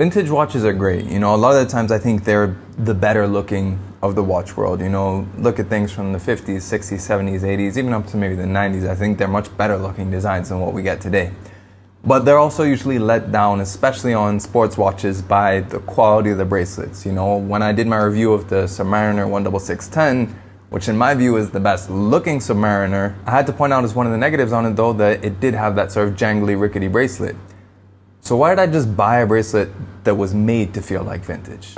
Vintage watches are great. You know, a lot of the times I think they're the better looking of the watch world. You know, look at things from the 50s, 60s, 70s, 80s, even up to maybe the 90s. I think they're much better looking designs than what we get today. But they're also usually let down, especially on sports watches, by the quality of the bracelets. You know, when I did my review of the Submariner 16610, which in my view is the best looking Submariner, I had to point out as one of the negatives on it though that it did have that sort of jangly, rickety bracelet. So why did I just buy a bracelet that was made to feel like vintage?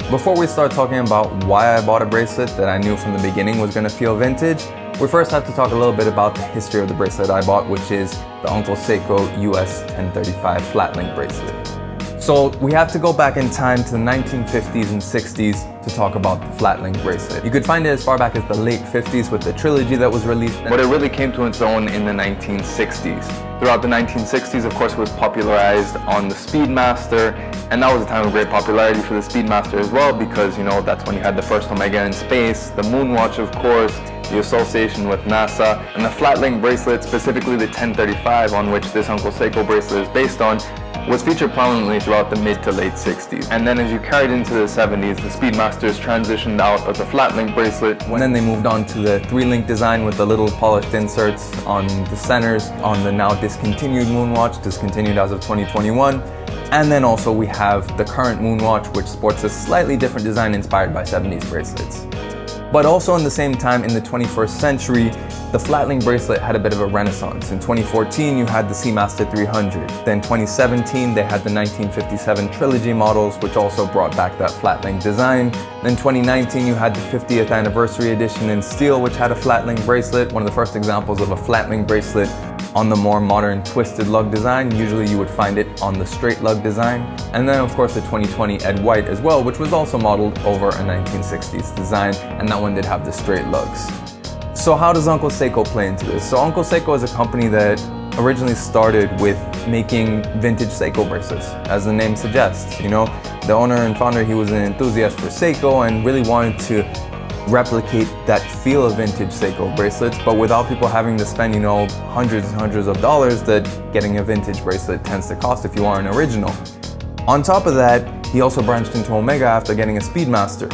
Before we start talking about why I bought a bracelet that I knew from the beginning was going to feel vintage, we first have to talk a little bit about the history of the bracelet I bought, which is the Uncle Seiko US 1035 flat link bracelet. So we have to go back in time to the 1950s and 60s to talk about the flat link bracelet. You could find it as far back as the late 50s with the trilogy that was released, but it really came to its own in the 1960s. Throughout the 1960s, of course, it was popularized on the Speedmaster, and that was a time of great popularity for the Speedmaster as well, because, you know, that's when you had the first Omega in space, the Moonwatch, of course, the association with NASA, and the flat link bracelet, specifically the 1035, on which this Uncle Seiko bracelet is based on, was featured prominently throughout the mid to late 60s. And then as you carried into the 70s, the Speedmasters transitioned out of the flat link bracelet, and then they moved on to the 3-link design with the little polished inserts on the centers on the now discontinued Moonwatch, discontinued as of 2021. And then also we have the current Moonwatch, which sports a slightly different design inspired by 70s bracelets. But also in the same time, in the 21st century, the flat link bracelet had a bit of a renaissance. In 2014, you had the Seamaster 300. Then 2017, they had the 1957 trilogy models, which also brought back that flat link design. Then 2019, you had the 50th anniversary edition in steel, which had a flat link bracelet, one of the first examples of a flat link bracelet on the more modern twisted lug design. Usually you would find it on the straight lug design. And then of course the 2020 Ed White as well, which was also modeled over a 1960s design, and that one did have the straight lugs. So how does Uncle Seiko play into this? So Uncle Seiko is a company that originally started with making vintage Seiko bracelets, as the name suggests. You know, the owner and founder, he was an enthusiast for Seiko and really wanted to replicate that feel of vintage Seiko bracelets, but without people having to spend, you know, hundreds and hundreds of dollars that getting a vintage bracelet tends to cost if you are an original. On top of that, he also branched into Omega after getting a Speedmaster.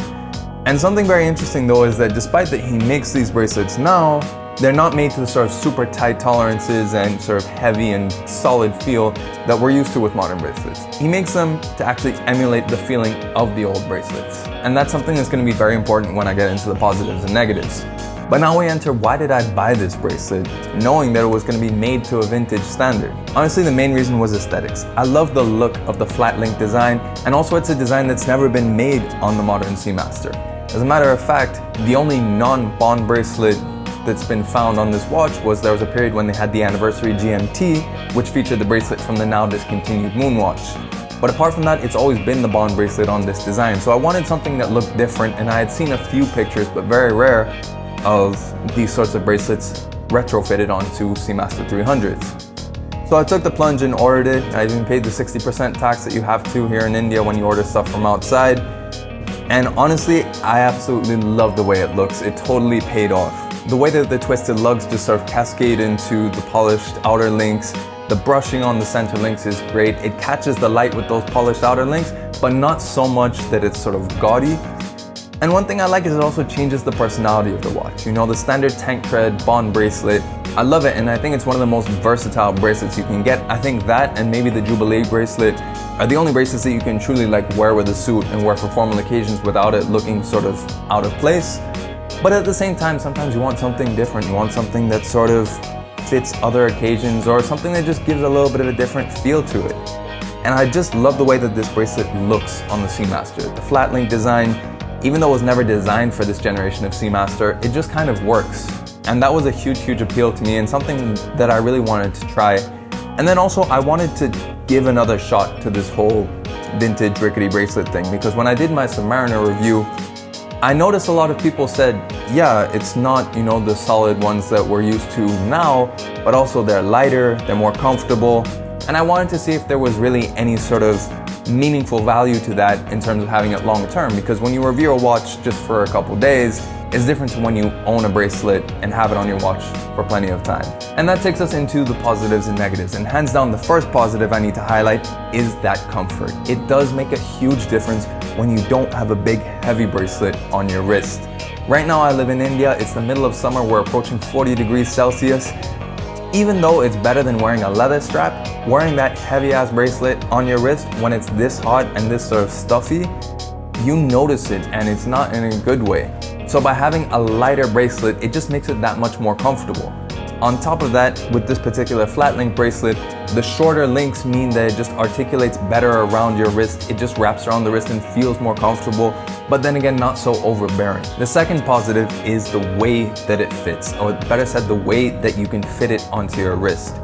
And something very interesting though is that despite that he makes these bracelets now, they're not made to the sort of super tight tolerances and sort of heavy and solid feel that we're used to with modern bracelets. He makes them to actually emulate the feeling of the old bracelets. And that's something that's going to be very important when I get into the positives and negatives. But now we enter, why did I buy this bracelet, knowing that it was going to be made to a vintage standard? Honestly, the main reason was aesthetics. I love the look of the flat link design, and also it's a design that's never been made on the modern Seamaster. As a matter of fact, the only non-bond bracelet that's been found on this watch was there was a period when they had the anniversary GMT, which featured the bracelet from the now discontinued Moonwatch. But apart from that, it's always been the bond bracelet on this design. So I wanted something that looked different, and I had seen a few pictures, but very rare, of these sorts of bracelets retrofitted onto Seamaster 300s. So I took the plunge and ordered it. I even paid the 60% tax that you have to here in India when you order stuff from outside. And honestly, I absolutely love the way it looks. It totally paid off. The way that the twisted lugs just sort of cascade into the polished outer links, the brushing on the center links is great. It catches the light with those polished outer links, but not so much that it's sort of gaudy. And one thing I like is it also changes the personality of the watch. You know, the standard tank tread bond bracelet, I love it, and I think it's one of the most versatile bracelets you can get. I think that and maybe the Jubilee bracelet are the only bracelets that you can truly like wear with a suit and wear for formal occasions without it looking sort of out of place. But at the same time, sometimes you want something different. You want something that sort of fits other occasions, or something that just gives a little bit of a different feel to it. And I just love the way that this bracelet looks on the Seamaster. The flat link design, even though it was never designed for this generation of Seamaster, it just kind of works. And that was a huge, huge appeal to me, and something that I really wanted to try And then also I wanted to give another shot to this whole vintage rickety bracelet thing, because when I did my Submariner review, I noticed a lot of people said, yeah, it's not, you know, the solid ones that we're used to now, but also they're lighter, they're more comfortable. And I wanted to see if there was really any sort of meaningful value to that in terms of having it long term, because when you review a watch just for a couple days, it's different to when you own a bracelet and have it on your watch for plenty of time. And that takes us into the positives and negatives. And hands down, the first positive I need to highlight is that comfort. It does make a huge difference when you don't have a big, heavy bracelet on your wrist. Right now I live in India, it's the middle of summer, we're approaching 40 degrees Celsius. Even though it's better than wearing a leather strap, wearing that heavy ass bracelet on your wrist when it's this hot and this sort of stuffy, you notice it, and it's not in a good way. So by having a lighter bracelet, it just makes it that much more comfortable. On top of that, with this particular flat link bracelet, the shorter links mean that it just articulates better around your wrist. It just wraps around the wrist and feels more comfortable, but then again, not so overbearing. The second positive is the way that it fits, or better said, the way that you can fit it onto your wrist.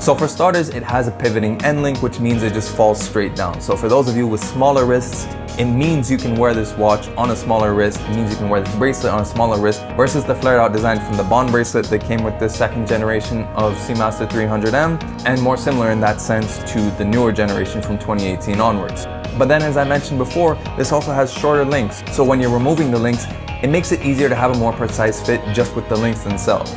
So for starters, it has a pivoting end link, which means it just falls straight down. So for those of you with smaller wrists, it means you can wear this watch on a smaller wrist. It means you can wear this bracelet on a smaller wrist versus the flared out design from the Bond bracelet that came with this second generation of Seamaster 300M, and more similar in that sense to the newer generation from 2018 onwards. But then, as I mentioned before, this also has shorter links. So when you're removing the links, it makes it easier to have a more precise fit just with the links themselves.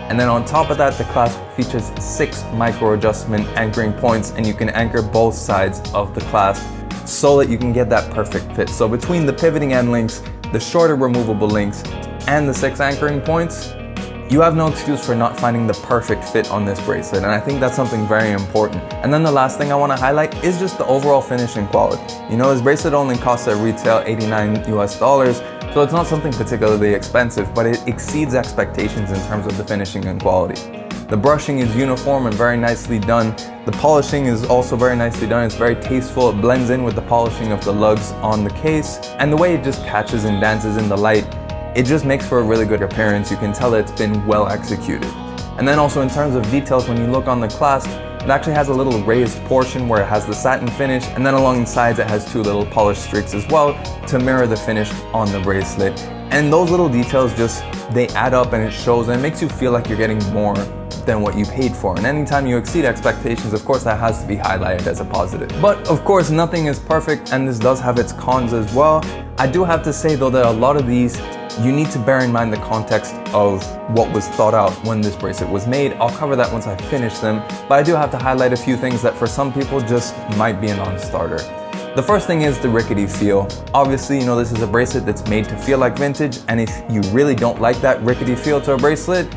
And then on top of that, the clasp features 6 micro adjustment anchoring points, and you can anchor both sides of the clasp so that you can get that perfect fit. So between the pivoting end links, the shorter removable links, and the 6 anchoring points, you have no excuse for not finding the perfect fit on this bracelet, and I think that's something very important. And then the last thing I want to highlight is just the overall finishing quality. You know, this bracelet only costs at retail $89 US, so it's not something particularly expensive, but it exceeds expectations in terms of the finishing and quality. The brushing is uniform and very nicely done. The polishing is also very nicely done. It's very tasteful. It blends in with the polishing of the lugs on the case, and the way it just catches and dances in the light, it just makes for a really good appearance. You can tell that it's been well executed. And then also in terms of details, when you look on the clasp, it actually has a little raised portion where it has the satin finish, and then along the sides it has 2 little polished streaks as well to mirror the finish on the bracelet. And those little details just, they add up, and it shows, and it makes you feel like you're getting more than what you paid for. And anytime you exceed expectations, of course that has to be highlighted as a positive. But of course nothing is perfect, and this does have its cons as well. I do have to say though that a lot of these, you need to bear in mind the context of what was thought out when this bracelet was made. I'll cover that once I finish them, but I do have to highlight a few things that for some people just might be a non-starter. The first thing is the rickety feel. Obviously, you know, this is a bracelet that's made to feel like vintage, and if you really don't like that rickety feel to a bracelet,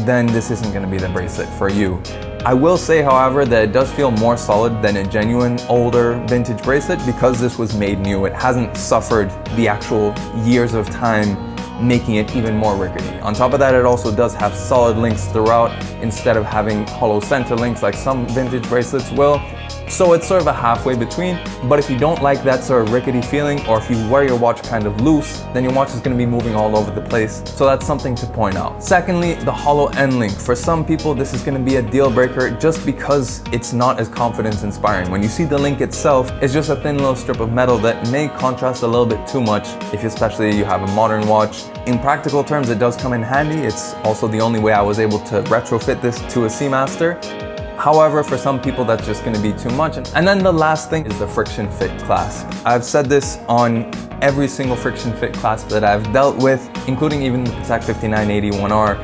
then this isn't going to be the bracelet for you. I will say, however, that it does feel more solid than a genuine older vintage bracelet because this was made new. It hasn't suffered the actual years of time making it even more rickety. On top of that, it also does have solid links throughout instead of having hollow center links like some vintage bracelets will. So it's sort of a halfway between, but if you don't like that sort of rickety feeling, or if you wear your watch kind of loose, then your watch is going to be moving all over the place. So that's something to point out. Secondly, the hollow end link. For some people, this is going to be a deal breaker just because it's not as confidence inspiring. When you see the link itself, it's just a thin little strip of metal that may contrast a little bit too much if especially you have a modern watch. In practical terms, it does come in handy. It's also the only way I was able to retrofit this to a Seamaster. However, for some people that's just going to be too much. And then the last thing is the friction fit clasp. I've said this on every single friction fit clasp that I've dealt with, including even the Patek 5981R,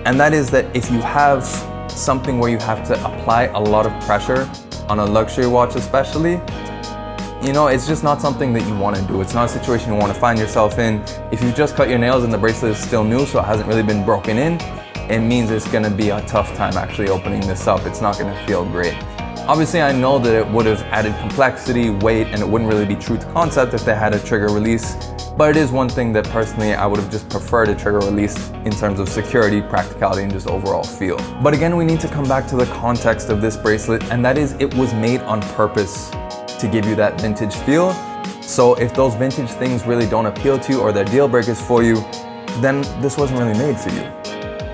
and that is that if you have something where you have to apply a lot of pressure on a luxury watch especially, you know, it's just not something that you want to do. It's not a situation you want to find yourself in. If you just cut your nails and the bracelet is still new, so it hasn't really been broken in, it means it's going to be a tough time actually opening this up. It's not going to feel great. Obviously, I know that it would have added complexity, weight, and it wouldn't really be true to concept if they had a trigger release, but it is one thing that personally I would have just preferred a trigger release in terms of security, practicality, and just overall feel. But again, we need to come back to the context of this bracelet, and that is it was made on purpose to give you that vintage feel. So if those vintage things really don't appeal to you or they're deal breakers for you, then this wasn't really made for you.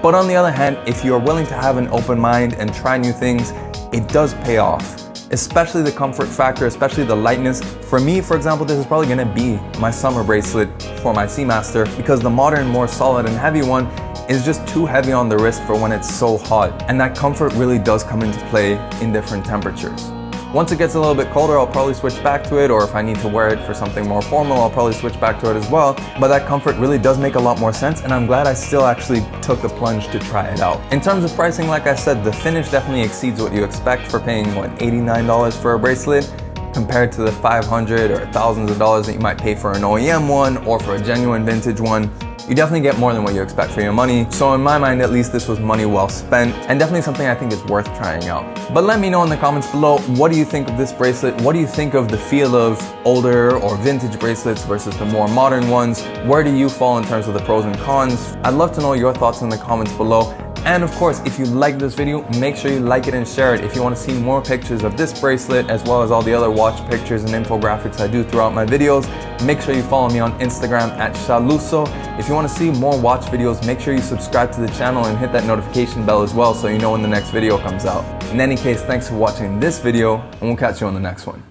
But on the other hand, if you're willing to have an open mind and try new things, it does pay off. Especially the comfort factor, especially the lightness. For me, for example, this is probably gonna be my summer bracelet for my Seamaster, because the modern, more solid and heavy one is just too heavy on the wrist for when it's so hot. And that comfort really does come into play in different temperatures. Once it gets a little bit colder, I'll probably switch back to it, or if I need to wear it for something more formal, I'll probably switch back to it as well. But that comfort really does make a lot more sense, and I'm glad I still actually took the plunge to try it out. In terms of pricing, like I said, the finish definitely exceeds what you expect for paying, what, $89 for a bracelet, compared to the $500 or thousands of dollars that you might pay for an OEM one or for a genuine vintage one. You definitely get more than what you expect for your money. So in my mind, at least, this was money well spent, and definitely something I think is worth trying out. But let me know in the comments below, what do you think of this bracelet? What do you think of the feel of older or vintage bracelets versus the more modern ones? Where do you fall in terms of the pros and cons? I'd love to know your thoughts in the comments below. And of course, if you like this video, make sure you like it and share it. If you want to see more pictures of this bracelet, as well as all the other watch pictures and infographics I do throughout my videos, make sure you follow me on Instagram at Shaluso. If you want to see more watch videos, make sure you subscribe to the channel and hit that notification bell as well, so you know when the next video comes out. In any case, thanks for watching this video, and we'll catch you on the next one.